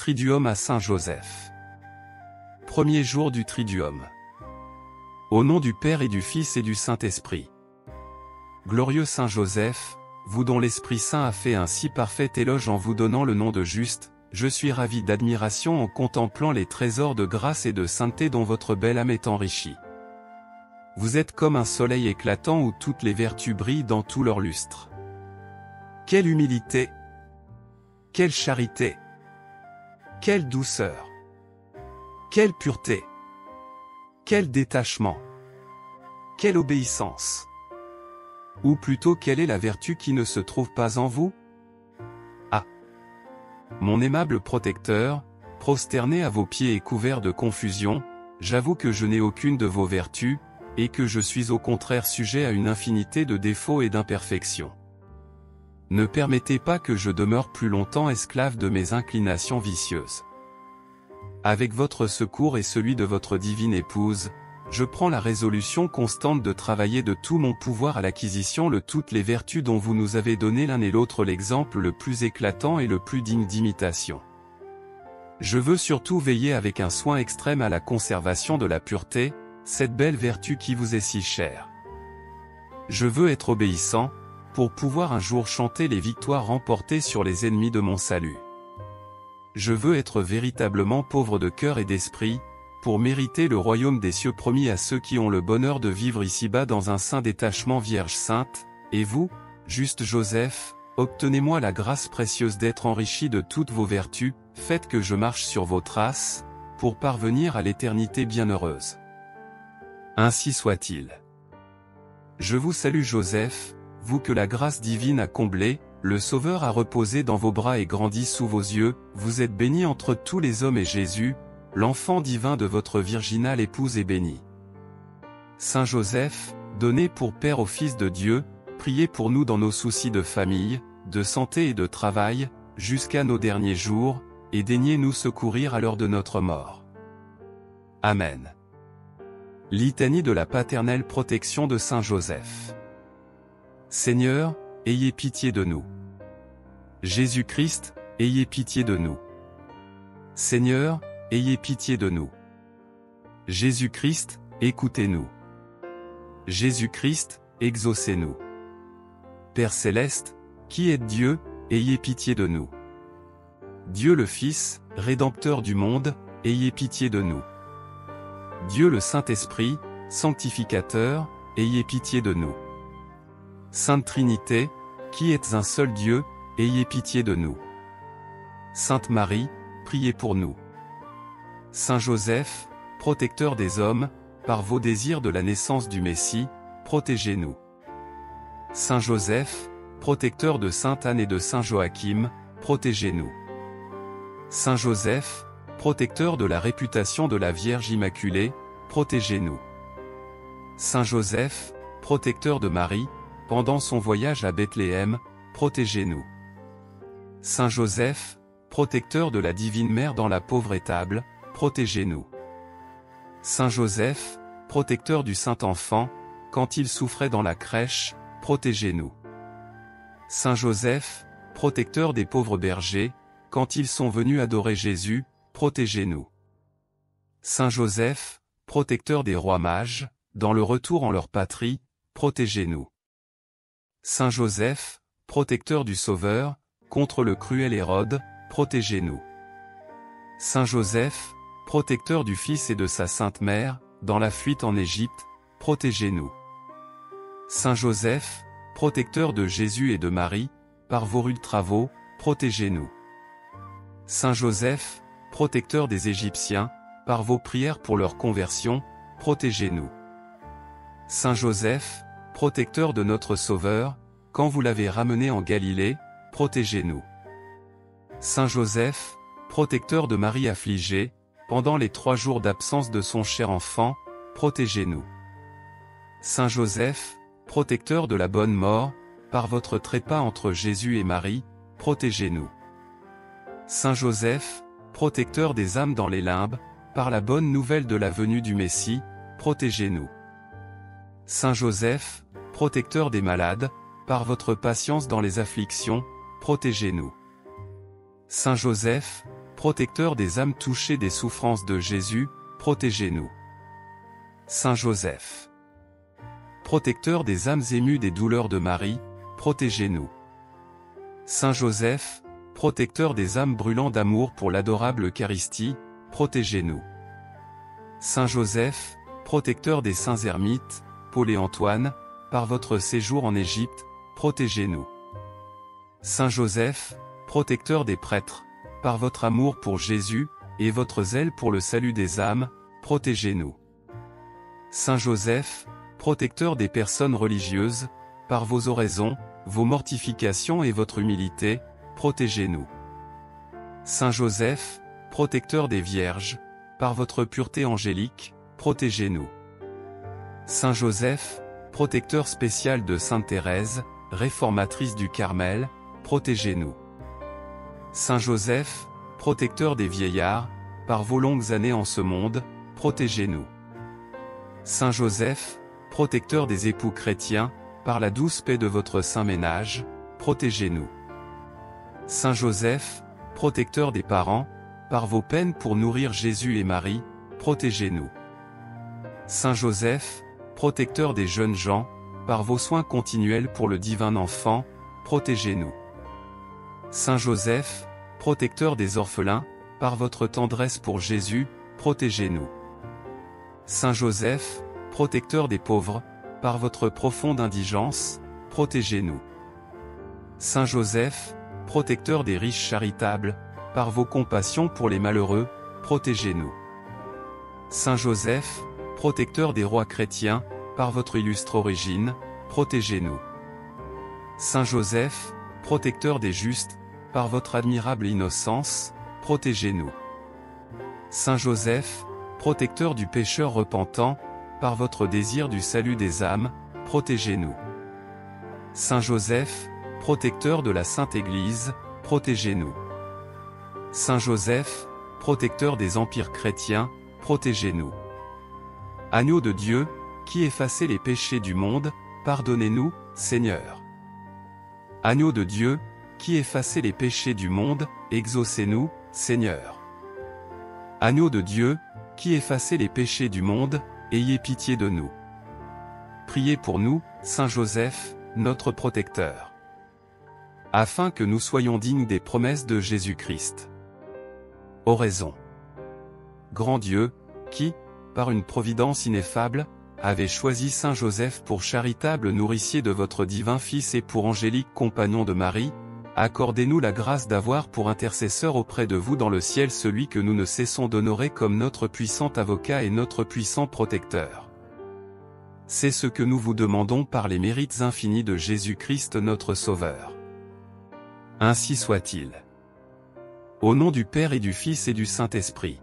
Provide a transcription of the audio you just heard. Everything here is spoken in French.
Triduum à Saint Joseph. Premier jour du Triduum. Au nom du Père et du Fils et du Saint-Esprit. Glorieux Saint Joseph, vous dont l'Esprit Saint a fait un si parfait éloge en vous donnant le nom de juste, je suis ravi d'admiration en contemplant les trésors de grâce et de sainteté dont votre belle âme est enrichie. Vous êtes comme un soleil éclatant où toutes les vertus brillent dans tout leur lustre. Quelle humilité! Quelle charité! Quelle douceur! Quelle pureté! Quel détachement! Quelle obéissance! Ou plutôt quelle est la vertu qui ne se trouve pas en vous? Ah! Mon aimable protecteur, prosterné à vos pieds et couvert de confusion, j'avoue que je n'ai aucune de vos vertus, et que je suis au contraire sujet à une infinité de défauts et d'imperfections. Ne permettez pas que je demeure plus longtemps esclave de mes inclinations vicieuses. Avec votre secours et celui de votre divine épouse, je prends la résolution constante de travailler de tout mon pouvoir à l'acquisition de toutes les vertus dont vous nous avez donné l'un et l'autre l'exemple le plus éclatant et le plus digne d'imitation. Je veux surtout veiller avec un soin extrême à la conservation de la pureté, cette belle vertu qui vous est si chère. Je veux être obéissant, pour pouvoir un jour chanter les victoires remportées sur les ennemis de mon salut. Je veux être véritablement pauvre de cœur et d'esprit, pour mériter le royaume des cieux promis à ceux qui ont le bonheur de vivre ici-bas dans un saint détachement Vierge Sainte, et vous, juste Joseph, obtenez-moi la grâce précieuse d'être enrichi de toutes vos vertus, faites que je marche sur vos traces, pour parvenir à l'éternité bienheureuse. Ainsi soit-il. Je vous salue Joseph, vous que la grâce divine a comblé, le Sauveur a reposé dans vos bras et grandi sous vos yeux, vous êtes béni entre tous les hommes et Jésus, l'enfant divin de votre virginale épouse est béni. Saint Joseph, donné pour Père au Fils de Dieu, priez pour nous dans nos soucis de famille, de santé et de travail, jusqu'à nos derniers jours, et daignez nous secourir à l'heure de notre mort. Amen. Litanie de la paternelle protection de Saint Joseph. Seigneur, ayez pitié de nous. Jésus-Christ, ayez pitié de nous. Seigneur, ayez pitié de nous. Jésus-Christ, écoutez-nous. Jésus-Christ, exaucez-nous. Père céleste, qui êtes Dieu, ayez pitié de nous. Dieu le Fils, Rédempteur du monde, ayez pitié de nous. Dieu le Saint-Esprit, Sanctificateur, ayez pitié de nous. Sainte Trinité, qui êtes un seul Dieu, ayez pitié de nous. Sainte Marie, priez pour nous. Saint Joseph, protecteur des hommes, par vos désirs de la naissance du Messie, protégez-nous. Saint Joseph, protecteur de Sainte Anne et de Saint Joachim, protégez-nous. Saint Joseph, protecteur de la réputation de la Vierge Immaculée, protégez-nous. Saint Joseph, protecteur de Marie, pendant son voyage à Bethléem, protégez-nous. Saint Joseph, protecteur de la Divine Mère dans la pauvre étable, protégez-nous. Saint Joseph, protecteur du Saint-Enfant, quand il souffrait dans la crèche, protégez-nous. Saint Joseph, protecteur des pauvres bergers, quand ils sont venus adorer Jésus, protégez-nous. Saint Joseph, protecteur des rois mages, dans le retour en leur patrie, protégez-nous. Saint Joseph, protecteur du Sauveur, contre le cruel Hérode, protégez-nous. Saint Joseph, protecteur du Fils et de sa Sainte Mère, dans la fuite en Égypte, protégez-nous. Saint Joseph, protecteur de Jésus et de Marie, par vos rudes travaux, protégez-nous. Saint Joseph, protecteur des Égyptiens, par vos prières pour leur conversion, protégez-nous. Saint Joseph, protecteur de notre Sauveur, quand vous l'avez ramené en Galilée, protégez-nous. Saint Joseph, protecteur de Marie affligée, pendant les 3 jours d'absence de son cher enfant, protégez-nous. Saint Joseph, protecteur de la bonne mort, par votre trépas entre Jésus et Marie, protégez-nous. Saint Joseph, protecteur des âmes dans les limbes, par la bonne nouvelle de la venue du Messie, protégez-nous. Saint Joseph, protecteur des malades, par votre patience dans les afflictions, protégez-nous. Saint Joseph, protecteur des âmes touchées des souffrances de Jésus, protégez-nous. Saint Joseph, protecteur des âmes émues des douleurs de Marie, protégez-nous. Saint Joseph, protecteur des âmes brûlant d'amour pour l'adorable Eucharistie, protégez-nous. Saint Joseph, protecteur des saints ermites, Paul et Antoine, par votre séjour en Égypte, protégez-nous. Saint Joseph, protecteur des prêtres, par votre amour pour Jésus, et votre zèle pour le salut des âmes, protégez-nous. Saint Joseph, protecteur des personnes religieuses, par vos oraisons, vos mortifications et votre humilité, protégez-nous. Saint Joseph, protecteur des vierges, par votre pureté angélique, protégez-nous. Saint Joseph, protecteur spécial de Sainte Thérèse, réformatrice du Carmel, protégez-nous. Saint Joseph, protecteur des vieillards, par vos longues années en ce monde, protégez-nous. Saint Joseph, protecteur des époux chrétiens, par la douce paix de votre saint ménage, protégez-nous. Saint Joseph, protecteur des parents, par vos peines pour nourrir Jésus et Marie, protégez-nous. Saint Joseph, protecteur des jeunes gens, par vos soins continuels pour le divin enfant, protégez-nous. Saint Joseph, protecteur des orphelins, par votre tendresse pour Jésus, protégez-nous. Saint Joseph, protecteur des pauvres, par votre profonde indigence, protégez-nous. Saint Joseph, protecteur des riches charitables, par vos compassions pour les malheureux, protégez-nous. Saint Joseph, protecteur des rois chrétiens, par votre illustre origine, protégez-nous. Saint Joseph, protecteur des justes, par votre admirable innocence, protégez-nous. Saint Joseph, protecteur du pécheur repentant, par votre désir du salut des âmes, protégez-nous. Saint Joseph, protecteur de la Sainte Église, protégez-nous. Saint Joseph, protecteur des empires chrétiens, protégez-nous. Agneau de Dieu, qui effacez les péchés du monde, pardonnez-nous, Seigneur. Agneau de Dieu, qui effacez les péchés du monde, exaucez-nous, Seigneur. Agneau de Dieu, qui effacez les péchés du monde, ayez pitié de nous. Priez pour nous, Saint Joseph, notre protecteur. Afin que nous soyons dignes des promesses de Jésus-Christ. Oraison. Grand Dieu, qui, par une providence ineffable, avez choisi Saint Joseph pour charitable nourricier de votre divin Fils et pour angélique compagnon de Marie, accordez-nous la grâce d'avoir pour intercesseur auprès de vous dans le ciel celui que nous ne cessons d'honorer comme notre puissant avocat et notre puissant protecteur. C'est ce que nous vous demandons par les mérites infinis de Jésus-Christ notre Sauveur. Ainsi soit-il. Au nom du Père et du Fils et du Saint-Esprit.